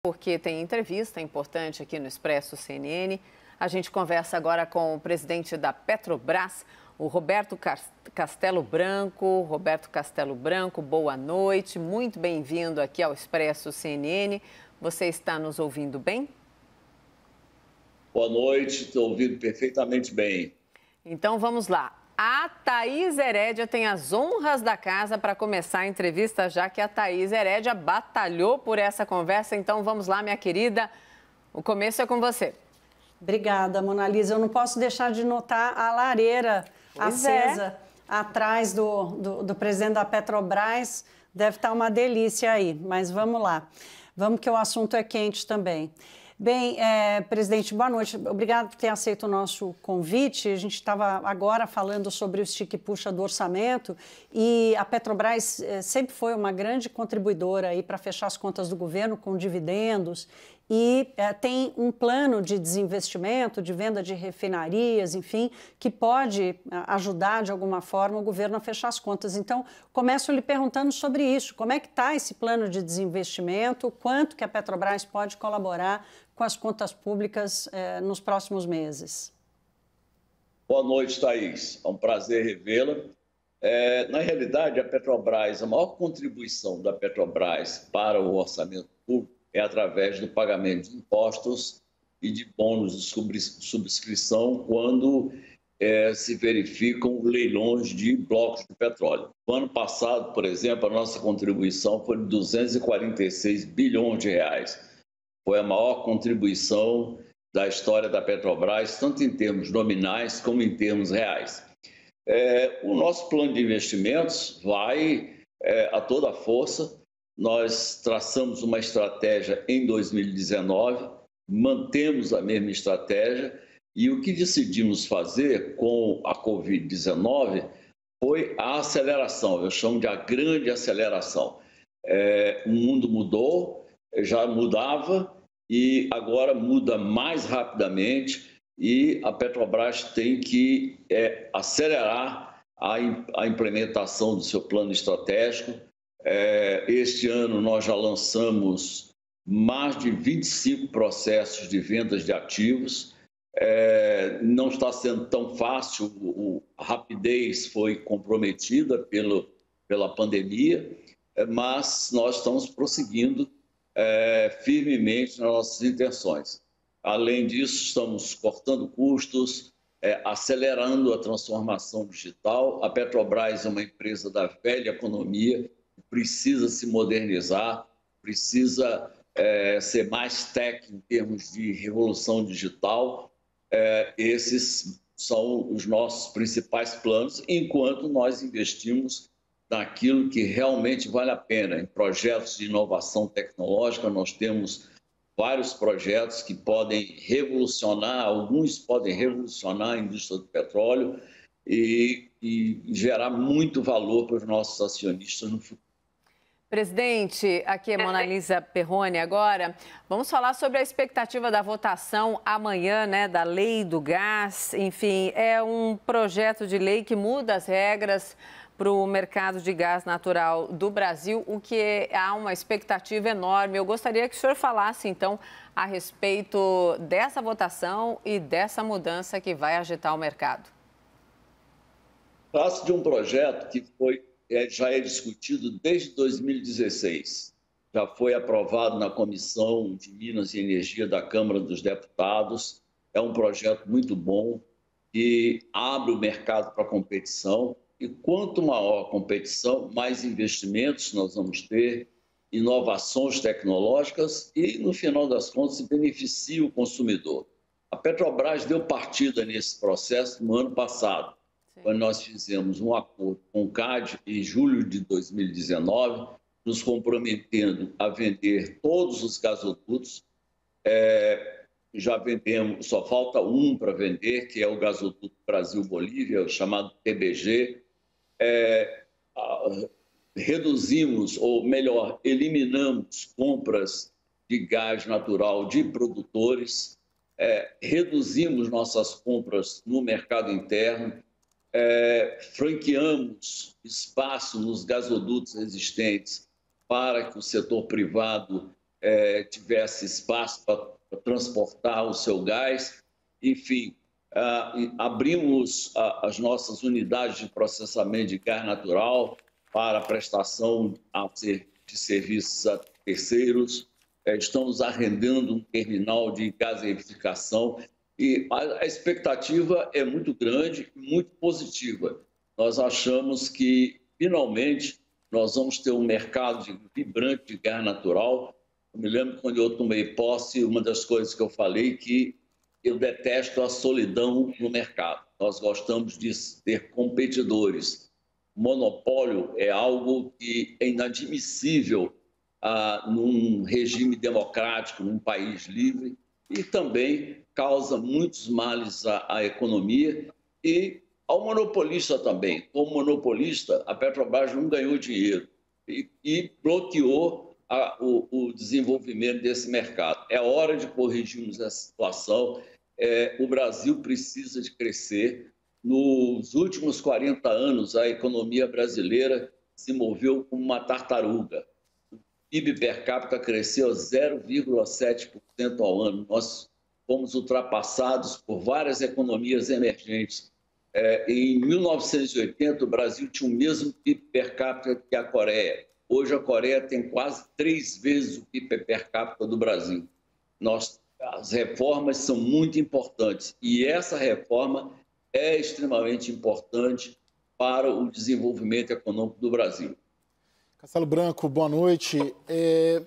Porque tem entrevista importante aqui no Expresso CNN. A gente conversa agora com o presidente da Petrobras, o Roberto Castelo Branco. Roberto Castelo Branco, boa noite, muito bem-vindo aqui ao Expresso CNN. Você está nos ouvindo bem? Boa noite, estou ouvindo perfeitamente bem. Então vamos lá. A Thaís Herédia tem as honras da casa para começar a entrevista, já que a Thaís Herédia batalhou por essa conversa. Então vamos lá, minha querida, o começo é com você. Obrigada, Mona Lisa. Eu não posso deixar de notar a lareira acesa atrás do presidente da Petrobras. Deve estar uma delícia aí, mas vamos lá. Vamos que o assunto é quente também. Bem, presidente, boa noite. Obrigado por ter aceito o nosso convite. A gente estava agora falando sobre o estica e puxa do orçamento e a Petrobras sempre foi uma grande contribuidora aí para fechar as contas do governo com dividendos e tem um plano de desinvestimento, de venda de refinarias, enfim, que pode ajudar de alguma forma o governo a fechar as contas. Então, começo lhe perguntando sobre isso. Como é que está esse plano de desinvestimento? Quanto que a Petrobras pode colaborar com as contas públicas nos próximos meses? Boa noite, Thaís. É um prazer revê-la. Na realidade, a Petrobras, a maior contribuição da Petrobras para o orçamento público é através do pagamento de impostos e de bônus de subscrição quando se verificam leilões de blocos de petróleo. No ano passado, por exemplo, a nossa contribuição foi de 246 bilhões de reais. Foi a maior contribuição da história da Petrobras, tanto em termos nominais como em termos reais. O nosso plano de investimentos vai a toda força. Nós traçamos uma estratégia em 2019, mantemos a mesma estratégia e o que decidimos fazer com a Covid-19 foi a aceleração, eu chamo de a grande aceleração. O mundo mudou, já mudava e agora muda mais rapidamente e a Petrobras tem que acelerar a implementação do seu plano estratégico. Este ano nós já lançamos mais de 25 processos de vendas de ativos. Não está sendo tão fácil, a rapidez foi comprometida pela pandemia, mas nós estamos prosseguindo firmemente nas nossas intenções. Além disso, estamos cortando custos, acelerando a transformação digital. A Petrobras é uma empresa da velha economia, precisa se modernizar, precisa ser mais tech em termos de revolução digital. Esses são os nossos principais planos, enquanto nós investimos naquilo que realmente vale a pena, em projetos de inovação tecnológica. Nós temos vários projetos que podem revolucionar, alguns podem revolucionar a indústria do petróleo e gerar muito valor para os nossos acionistas no futuro. Presidente, aqui é Mona Lisa Perrone agora. Vamos falar sobre a expectativa da votação amanhã, né, da Lei do Gás. Enfim, é um projeto de lei que muda as regras para o mercado de gás natural do Brasil, o que há uma expectativa enorme. Eu gostaria que o senhor falasse, então, a respeito dessa votação e dessa mudança que vai agitar o mercado. Trata-se de um projeto que já é discutido desde 2016. Já foi aprovado na Comissão de Minas e Energia da Câmara dos Deputados. É um projeto muito bom que abre o mercado para a competição. E quanto maior a competição, mais investimentos nós vamos ter, inovações tecnológicas e, no final das contas, se beneficia o consumidor. A Petrobras deu partida nesse processo no ano passado, quando nós fizemos um acordo com o CAD em julho de 2019, nos comprometendo a vender todos os gasodutos. Já vendemos, só falta um para vender, que é o gasoduto Brasil-Bolívia, o chamado TBG. Reduzimos, ou melhor, eliminamos compras de gás natural de produtores, reduzimos nossas compras no mercado interno, franqueamos espaço nos gasodutos existentes para que o setor privado tivesse espaço para transportar o seu gás. Enfim, abrimos as nossas unidades de processamento de gás natural para prestação de serviços a terceiros. Estamos arrendando um terminal de gaseificação e a expectativa é muito grande e muito positiva. Nós achamos que, finalmente, nós vamos ter um mercado vibrante de gás natural. Eu me lembro quando eu tomei posse, uma das coisas que eu falei que eu detesto a solidão no mercado. Nós gostamos de ter competidores. Monopólio é algo que é inadmissível num regime democrático, num país livre, e também causa muitos males à economia e ao monopolista também. Como monopolista, a Petrobras não ganhou dinheiro e bloqueou o desenvolvimento desse mercado. É hora de corrigirmos essa situação. O Brasil precisa de crescer. Nos últimos 40 anos, a economia brasileira se moveu como uma tartaruga. O PIB per capita cresceu 0,7% ao ano. Nós fomos ultrapassados por várias economias emergentes. Em 1980, o Brasil tinha o mesmo PIB per capita que a Coreia. Hoje, a Coreia tem quase 3 vezes o PIB per capita do Brasil. As reformas são muito importantes e essa reforma é extremamente importante para o desenvolvimento econômico do Brasil. Castelo Branco, boa noite.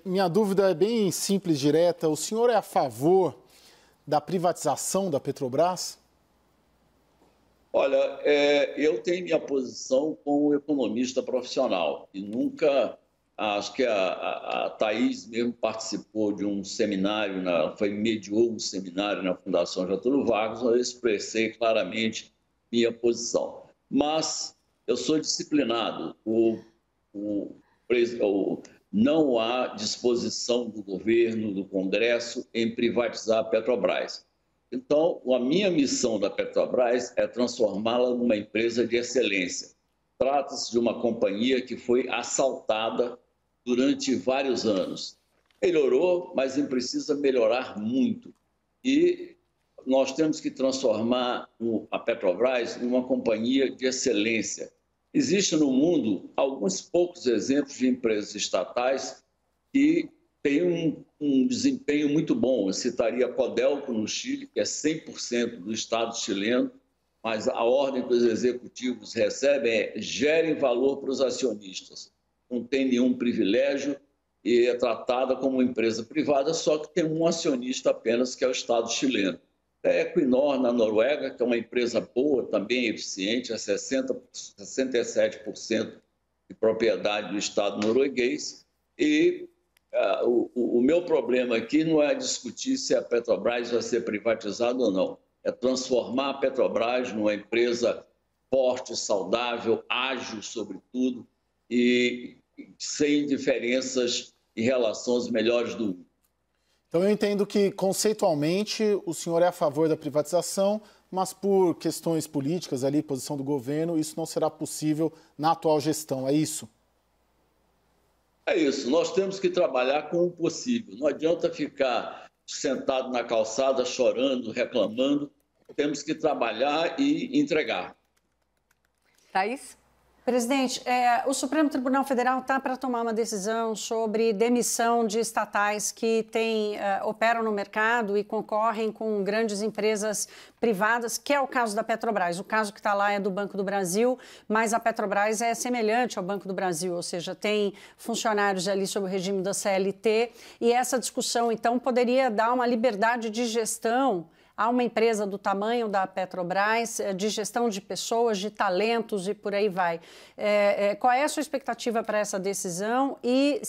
Minha dúvida é bem simples, direta. O senhor é a favor da privatização da Petrobras? Olha, eu tenho minha posição como economista profissional e nunca, acho que a Thaís mesmo participou de um seminário, mediou um seminário na Fundação Getúlio Vargas, onde eu expressei claramente minha posição. Mas eu sou disciplinado, não há disposição do governo, do Congresso, em privatizar a Petrobras. Então, a minha missão da Petrobras é transformá-la numa empresa de excelência. Trata-se de uma companhia que foi assaltada durante vários anos. Melhorou, mas precisa melhorar muito. E nós temos que transformar a Petrobras numa companhia de excelência. Existem no mundo alguns poucos exemplos de empresas estatais que têm um desempenho muito bom. Eu citaria a Codelco no Chile, que é 100% do Estado chileno, mas a ordem que os executivos recebem é gerem valor para os acionistas. Não tem nenhum privilégio e é tratada como uma empresa privada, só que tem um acionista apenas, que é o Estado chileno. A Equinor, na Noruega, que é uma empresa boa, também eficiente, é 67% de propriedade do Estado norueguês. E o meu problema aqui não é discutir se a Petrobras vai ser privatizada ou não. É transformar a Petrobras numa empresa forte, saudável, ágil, sobretudo, e sem diferenças em relação aos melhores do mundo. Então eu entendo que, conceitualmente, o senhor é a favor da privatização, mas por questões políticas ali, posição do governo, isso não será possível na atual gestão, é isso? É isso, nós temos que trabalhar com o possível. Não adianta ficar sentado na calçada, chorando, reclamando. Temos que trabalhar e entregar. Thaís? Presidente, o Supremo Tribunal Federal está para tomar uma decisão sobre demissão de estatais que operam no mercado e concorrem com grandes empresas privadas, que é o caso da Petrobras. O caso que está lá é do Banco do Brasil, mas a Petrobras é semelhante ao Banco do Brasil, ou seja, tem funcionários ali sob o regime da CLT, e essa discussão, então, poderia dar uma liberdade de gestão a uma empresa do tamanho da Petrobras, de gestão de pessoas, de talentos e por aí vai. Qual é a sua expectativa para essa decisão e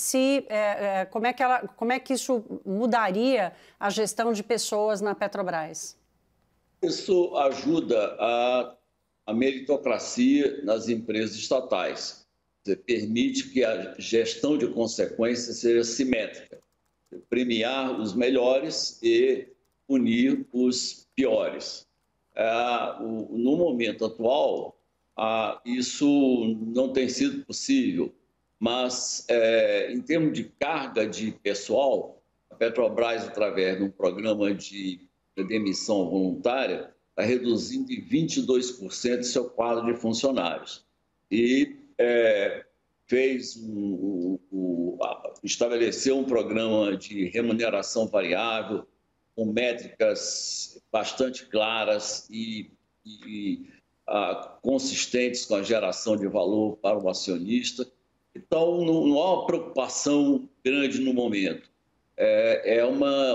como é que isso mudaria a gestão de pessoas na Petrobras? Isso ajuda a meritocracia nas empresas estatais. Você permite que a gestão de consequências seja simétrica. Premiar os melhores e punir os piores. No momento atual, isso não tem sido possível, mas em termos de carga de pessoal, Petrobras, através de um programa de demissão voluntária, está reduzindo em 22% seu quadro de funcionários. E estabeleceu um programa de remuneração variável, com métricas bastante claras e consistentes com a geração de valor para o acionista. Então, não há uma preocupação grande no momento.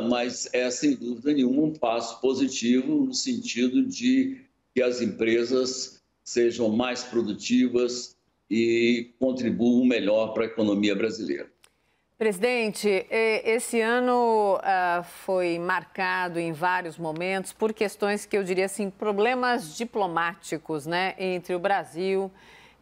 Mas é, sem dúvida nenhuma, um passo positivo no sentido de que as empresas sejam mais produtivas e contribuam melhor para a economia brasileira. Presidente, esse ano foi marcado em vários momentos por questões que eu diria assim, problemas diplomáticos, né, entre o Brasil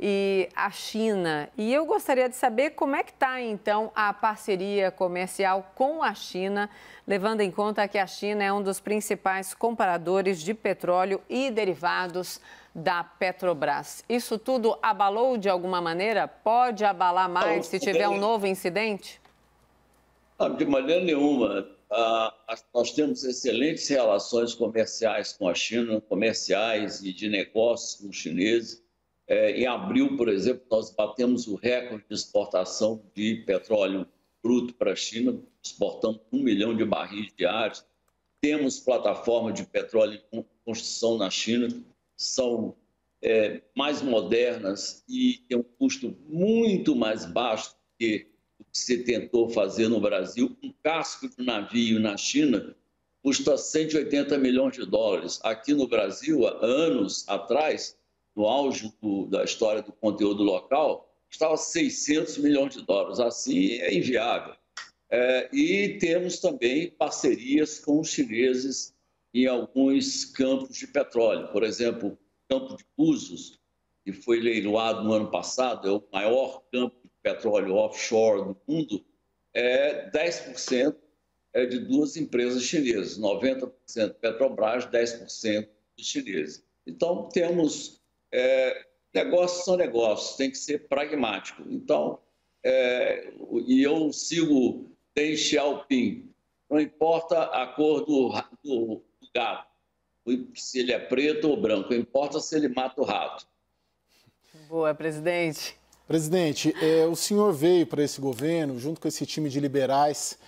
e a China. E eu gostaria de saber como é que está, então, a parceria comercial com a China, levando em conta que a China é um dos principais compradores de petróleo e derivados da Petrobras. Isso tudo abalou de alguma maneira? Pode abalar mais se tiver um novo incidente? De maneira nenhuma. Nós temos excelentes relações comerciais com a China, comerciais e de negócios com os chineses. Em abril, por exemplo, nós batemos o recorde de exportação de petróleo bruto para a China, exportando 1 milhão de barris diários. Temos plataformas de petróleo em construção na China, são mais modernas e têm um custo muito mais baixo que o que se tentou fazer no Brasil. Um casco de navio na China custa 180 milhões de dólares. Aqui no Brasil, há anos atrás, no auge da história do conteúdo local, estava 600 milhões de dólares. Assim é inviável. E temos também parcerias com os chineses em alguns campos de petróleo. Por exemplo, o campo de Búzios, que foi leiloado no ano passado, é o maior campo de petróleo offshore do mundo, 10% de duas empresas chinesas, 90% Petrobras, 10% dos chineses. Então, temos... negócios são negócios, tem que ser pragmático. Então, e eu sigo Deng Xiaoping, não importa a cor do gato, se ele é preto ou branco, importa se ele mata o rato. Boa, presidente. Presidente, o senhor veio para esse governo, junto com esse time de liberais,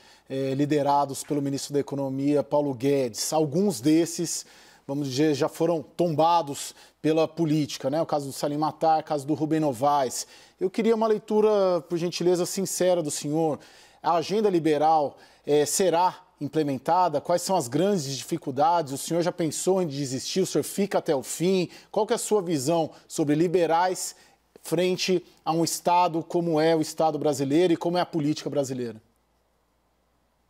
liderados pelo ministro da Economia, Paulo Guedes. Alguns desses, vamos dizer, já foram tombados pela política, né? O caso do Salim Matar, o caso do Rubem Novaes. Eu queria uma leitura, por gentileza, sincera do senhor. A agenda liberal será implementada? Quais são as grandes dificuldades? O senhor já pensou em desistir? O senhor fica até o fim? Qual que é a sua visão sobre liberais frente a um Estado como é o Estado brasileiro e como é a política brasileira?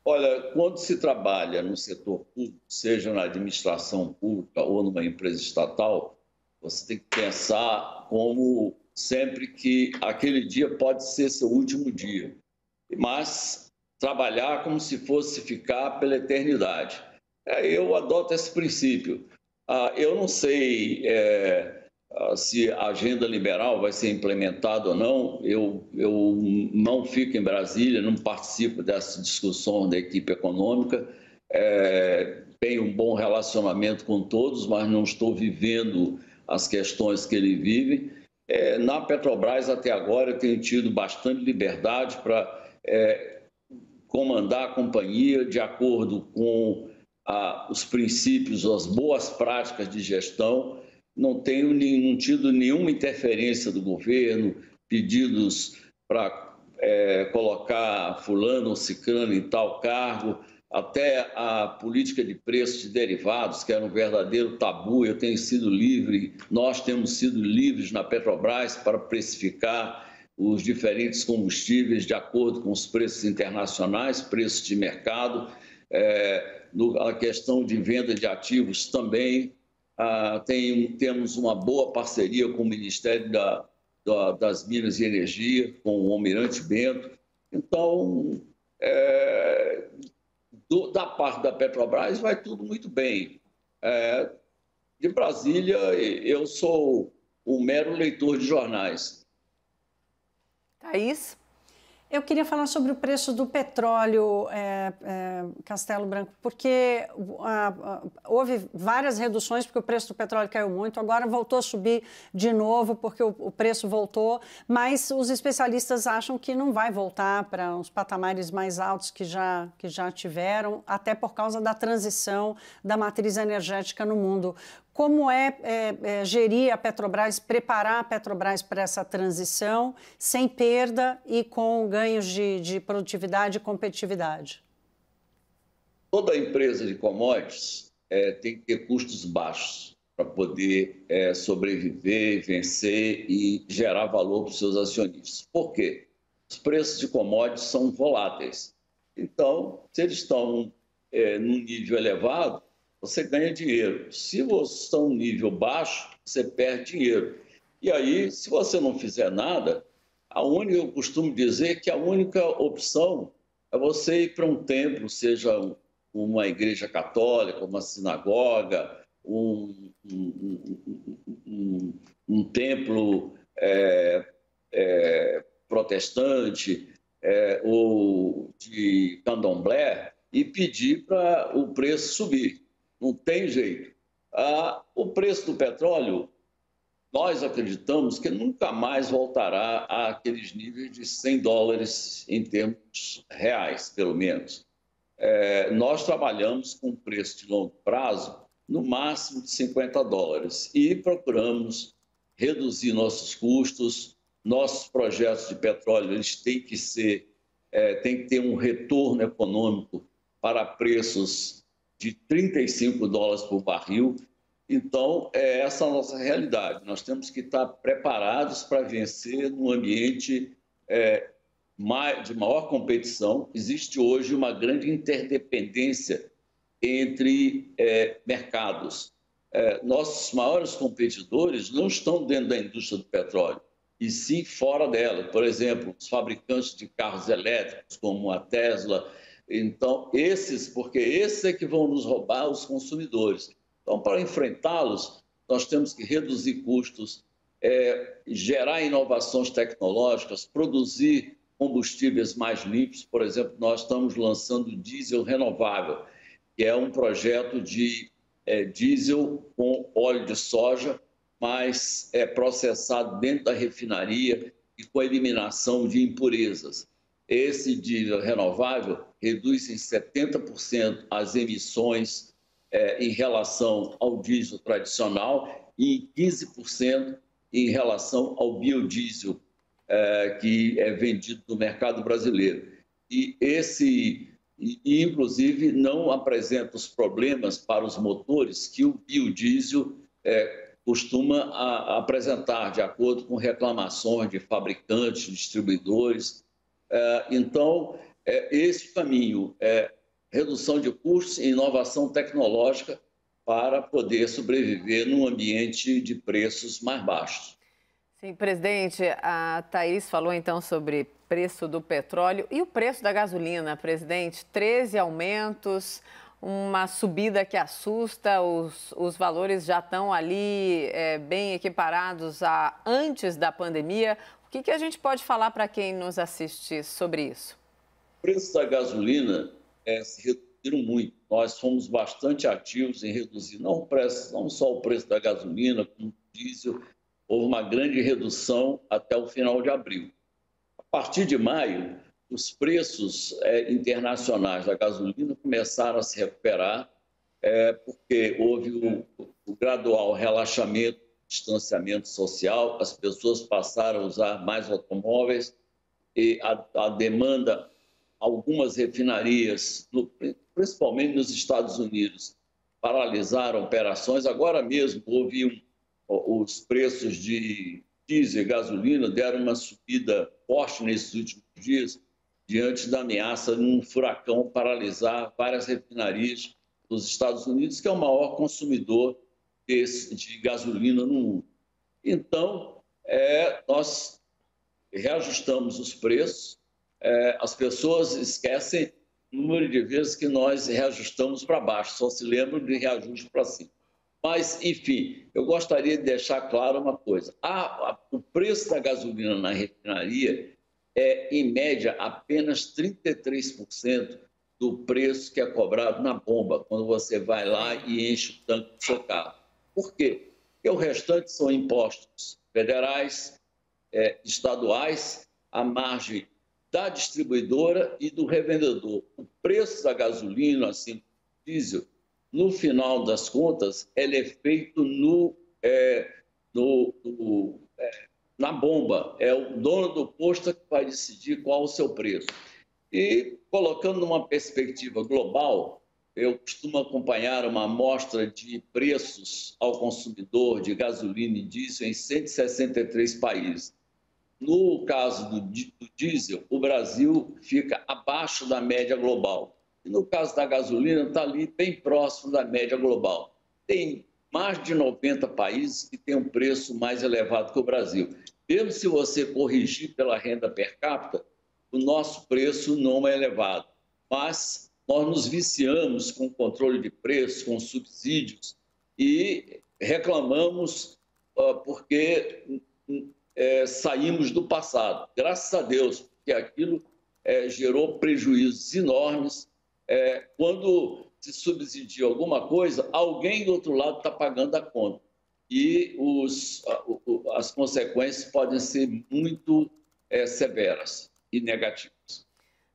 Olha, quando se trabalha no setor público, seja na administração pública ou numa empresa estatal, você tem que pensar como sempre que aquele dia pode ser seu último dia, mas trabalhar como se fosse ficar pela eternidade. Eu adoto esse princípio. Eu não sei se a agenda liberal vai ser implementada ou não. Eu não fico em Brasília, não participo dessa discussão da equipe econômica. Tenho um bom relacionamento com todos, mas não estou vivendo as questões que ele vive. Na Petrobras, até agora, eu tenho tido bastante liberdade para comandar a companhia de acordo com os princípios, as boas práticas de gestão. Não tenho tido nenhuma interferência do governo, pedidos para colocar fulano ou ciclano em tal cargo, até a política de preços de derivados, que era um verdadeiro tabu. Eu tenho sido livre, nós temos sido livres na Petrobras para precificar os diferentes combustíveis de acordo com os preços internacionais, preços de mercado. A questão de venda de ativos também. Temos uma boa parceria com o Ministério das Minas e Energia, com o Almirante Bento. Então, da parte da Petrobras, vai tudo muito bem. De Brasília, eu sou um mero leitor de jornais. Thaís? Eu queria falar sobre o preço do petróleo, Castelo Branco, porque houve várias reduções, porque o preço do petróleo caiu muito, agora voltou a subir de novo, porque o preço voltou, mas os especialistas acham que não vai voltar para os patamares mais altos que já tiveram, até por causa da transição da matriz energética no mundo. Como gerir a Petrobras, preparar a Petrobras para essa transição sem perda e com ganhos de produtividade e competitividade? Toda empresa de commodities tem que ter custos baixos para poder sobreviver, vencer e gerar valor para os seus acionistas. Por quê? Os preços de commodities são voláteis. Então, se eles estão num nível elevado, você ganha dinheiro. Se você está num nível baixo, você perde dinheiro. E aí, se você não fizer nada, eu costumo dizer que a única opção é você ir para um templo, seja uma igreja católica, uma sinagoga, um templo protestante ou de candomblé e pedir para o preço subir. Não tem jeito. O preço do petróleo, nós acreditamos que nunca mais voltará àqueles níveis de $100 em termos reais, pelo menos. Nós trabalhamos com preço de longo prazo no máximo de $50 e procuramos reduzir nossos custos. Nossos projetos de petróleo eles têm que ter um retorno econômico para preços de $35 por barril. Então, essa é a nossa realidade. Nós temos que estar preparados para vencer num ambiente de maior competição. Existe hoje uma grande interdependência entre mercados. Nossos maiores competidores não estão dentro da indústria do petróleo, e sim fora dela. Por exemplo, os fabricantes de carros elétricos, como a Tesla. Então, porque esses é que vão nos roubar os consumidores. Então, para enfrentá-los, nós temos que reduzir custos, gerar inovações tecnológicas, produzir combustíveis mais limpos. Por exemplo, nós estamos lançando diesel renovável, que é um projeto de diesel com óleo de soja, mas processado dentro da refinaria e com a eliminação de impurezas. Esse diesel renovável reduz em 70% as emissões em relação ao diesel tradicional e em 15% em relação ao biodiesel que é vendido no mercado brasileiro. E inclusive, não apresenta os problemas para os motores que o biodiesel costuma apresentar, de acordo com reclamações de fabricantes, distribuidores. Então, esse caminho é redução de custos e inovação tecnológica para poder sobreviver num ambiente de preços mais baixos. Sim, presidente, a Thaís falou então sobre preço do petróleo e o preço da gasolina, presidente. 13 aumentos, uma subida que assusta, os valores já estão ali bem equiparados a antes da pandemia. O que a gente pode falar para quem nos assiste sobre isso? O preço da gasolina se reduziram muito. Nós fomos bastante ativos em reduzir não só o preço da gasolina, como o diesel. Houve uma grande redução até o final de abril. A partir de maio, os preços internacionais da gasolina começaram a se recuperar, porque houve o gradual relaxamento, distanciamento social, as pessoas passaram a usar mais automóveis e a demanda, algumas refinarias, principalmente nos Estados Unidos, paralisaram operações. Agora mesmo houve os preços de diesel e gasolina deram uma subida forte nesses últimos dias, diante da ameaça de um furacão paralisar várias refinarias dos Estados Unidos, que é o maior consumidor de gasolina no mundo. Então, nós reajustamos os preços, as pessoas esquecem o número de vezes que nós reajustamos para baixo, só se lembram de reajuste para cima. Mas, enfim, eu gostaria de deixar claro uma coisa. O preço da gasolina na refinaria é, em média, apenas 33% do preço que é cobrado na bomba, quando você vai lá e enche o tanque do seu carro. Por quê? Porque o restante são impostos federais, estaduais, à margem da distribuidora e do revendedor. O preço da gasolina, assim como o diesel, no final das contas, ele é feito na bomba. É o dono do posto que vai decidir qual o seu preço. E, colocando numa perspectiva global, eu costumo acompanhar uma amostra de preços ao consumidor de gasolina e diesel em 163 países. No caso do diesel, o Brasil fica abaixo da média global. E no caso da gasolina, está ali bem próximo da média global. Tem mais de 90 países que têm um preço mais elevado que o Brasil. Mesmo se você corrigir pela renda per capita, o nosso preço não é elevado. Mas nós nos viciamos com controle de preços, com subsídios, e reclamamos porque saímos do passado. Graças a Deus, porque aquilo gerou prejuízos enormes. Quando se subsidia alguma coisa, alguém do outro lado está pagando a conta. E as consequências podem ser muito severas e negativas.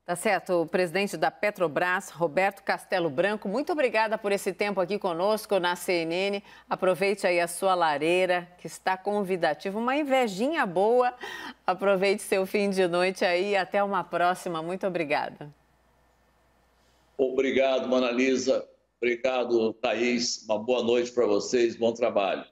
Tá certo. O presidente da Petrobras, Roberto Castelo Branco, muito obrigada por esse tempo aqui conosco na CNN. Aproveite aí a sua lareira, que está convidativa, uma invejinha boa. Aproveite seu fim de noite aí e até uma próxima. Muito obrigada. Obrigado, Mona Lisa. Obrigado, Thaís. Uma boa noite para vocês. Bom trabalho.